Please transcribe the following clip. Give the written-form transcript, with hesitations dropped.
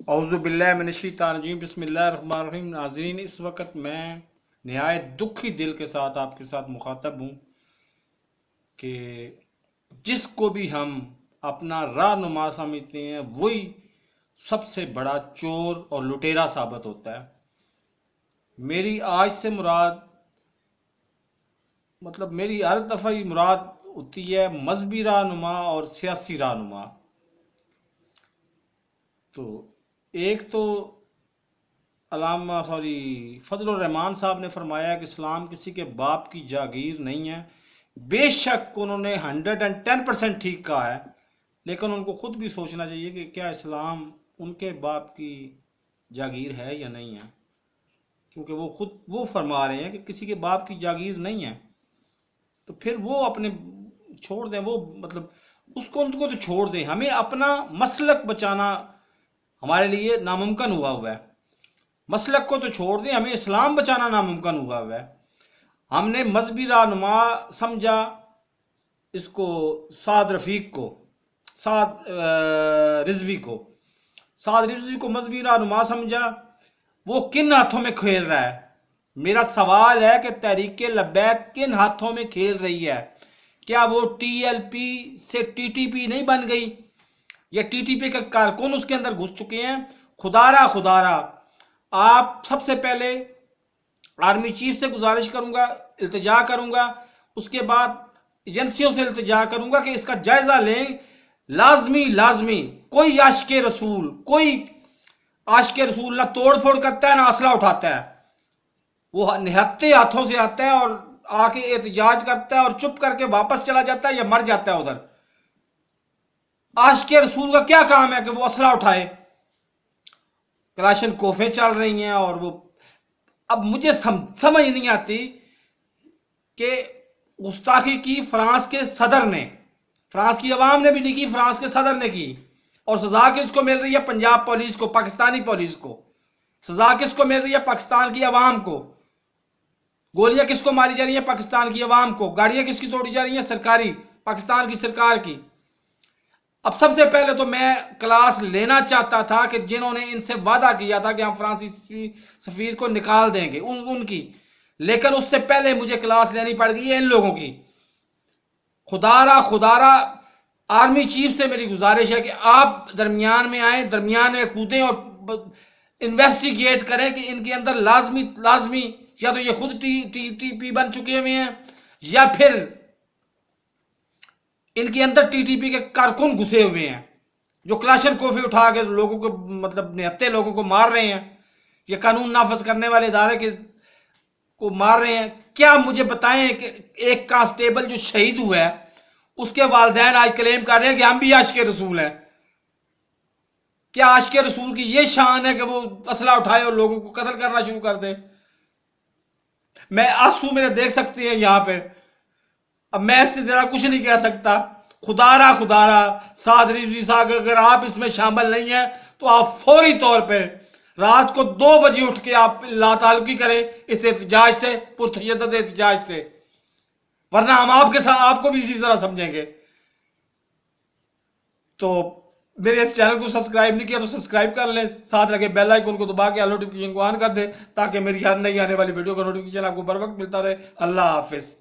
औज़ुबिल्लाहिमिनश्शैतानिर्रजीम बिस्मिल्लाहिर्रहमानिर्रहीम। नाज़रीन, इस वक्त मैं नहायत दुखी दिल के साथ आपके साथ मुखातब हूँ कि जिसको भी हम अपना रहनुमा समझते हैं वही सबसे बड़ा चोर और लुटेरा साबित होता है। मेरी आज से मुराद मेरी हर दफ़ा ही मुराद होती है मजहबी रहनुमा और सियासी रहनुमा। तो एक तो फजल रहमान साहब ने फरमाया कि इस्लाम किसी के बाप की जागीर नहीं है। बेशक उन्होंने 110% ठीक कहा है, लेकिन उनको खुद भी सोचना चाहिए कि क्या इस्लाम उनके बाप की जागीर है या नहीं है, क्योंकि वो खुद वो फरमा रहे हैं कि किसी के बाप की जागीर नहीं है। तो फिर वो अपने छोड़ दें, वो उसको उनको तो छोड़ दें। हमें अपना मसलक बचाना हमारे लिए नामुमकिन हुआ है। मसलक को तो छोड़ दें, हमें इस्लाम बचाना नामुमकिन हुआ है। हमने मजहबी रहनुमा समझा इसको साद रफीक को, साद रिजवी को साद रिजवी को मजहबी रहनुमा समझा। वो किन हाथों में खेल रहा है? मेरा सवाल है कि तहरीके लब्बैक किन हाथों में खेल रही है? क्या वो टीएलपी से टीटीपी नहीं बन गई? या टीटीपी के कारकुन उसके अंदर घुस चुके हैं? खुदारा आप सबसे पहले आर्मी चीफ से गुजारिश करूंगा, इल्तिजा करूंगा, उसके बाद एजेंसियों से इल्तिजा करूंगा कि इसका जायजा लें। लाजमी कोई आशिक रसूल ना तोड़ फोड़ करता है ना असला उठाता है। वो निहत्ते हाथों से आता है और आके एहतजाज करता है और चुप करके वापस चला जाता है या मर जाता है उधर। आशिक रसूल का क्या काम है कि वो असला उठाए? कलाशन कोफे चल रही हैं और वो अब मुझे समझ नहीं आती कि गुस्ताखी की फ्रांस के सदर ने, फ्रांस की अवाम ने भी नहीं की, फ्रांस के सदर ने की। और सजा किसको मिल रही है? पंजाब पुलिस को, पाकिस्तानी पुलिस को। सजा किसको मिल रही है? पाकिस्तान की अवाम को। गोलियां किसको मारी जा रही है? पाकिस्तान की अवाम को। गाड़ियां किसकी तोड़ी जा रही हैं? सरकारी, पाकिस्तान की सरकार की। अब सबसे पहले तो मैं क्लास लेना चाहता था कि जिन्होंने इनसे वादा किया था कि हम फ्रांसीसी सफीर को निकाल देंगे उनकी, लेकिन उससे पहले मुझे क्लास लेनी पड़ गई है इन लोगों की। खुदारा आर्मी चीफ से मेरी गुजारिश है कि आप दरमियान में आए, दरमियान में कूदें और इन्वेस्टिगेट करें कि इनके अंदर लाजमी या तो ये खुद टीटीपी बन चुके हुए हैं या फिर इनके अंदर टीटीपी के कारकुन घुसे हुए हैं जो क्लाशन कोफी उठा के लोगों को निहत्ते लोगों को मार रहे हैं, ये कानून नाफज करने वाले इदारे को मार रहे हैं। क्या मुझे बताएं कि एक कांस्टेबल जो शहीद हुआ है उसके वालिदैन आज क्लेम कर रहे हैं कि हम भी आशिक रसूल हैं। क्या आशिक रसूल की ये शान है कि वो असला उठाए और लोगों को कत्ल करना शुरू कर दे? मैं आंसू मेरे देख सकते हैं यहां पे। अब मैं इससे ज्यादा कुछ नहीं कह सकता। खुदारा साद रिजवी साहब, अगर आप इसमें शामिल नहीं है तो आप फौरी तौर पर रात को 2 बजे उठ के आप लाताल्लुकी करें इस एहतजाज से, पुरतशद्दुद एहतजाज से, वरना हम आपके साथ आपको भी इसी तरह समझेंगे। तो मेरे इस चैनल को सब्सक्राइब नहीं किया तो सब्सक्राइब कर लें, साथ लगे बेल आइकन को दबा के नोटिफिकेशन को ऑन कर दें ताकि मेरी हर नई आने वाली वीडियो का नोटिफिकेशन आपको बर वक्त मिलता रहे। अल्लाह हाफिज।